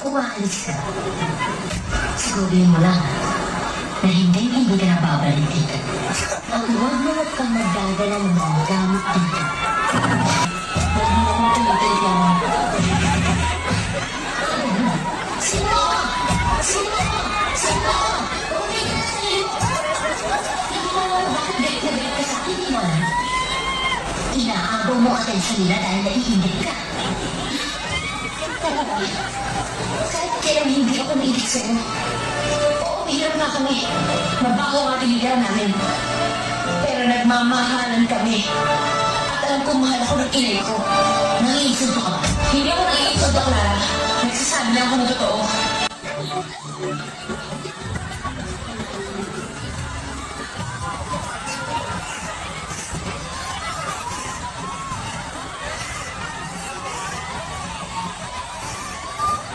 umaalis ka. Sigurin mo lang na hindi ka na babalik dito. At huwag kang magdadala ng mga gamit dito. Huwag mo akong tumitig lang. Sino? Sino? Sino? Uwi ka na sa'yo! Hindi mo naman bakit galit na galit ka sa akin, Iman. Inaagaw mo atensyon nila dahil naiingit ka. Kahit kailan hindi ako naibig sa'yo. Oo, mahirap nga kami. Mabaho ang ating hila namin. Pero nagmamahalan kami. At alam ko mahal ako ng inay ko. Nangiinsulto ka ba? Hindi ako nangiinsulto, Clara. Nagsasabi lang ako ng totoo.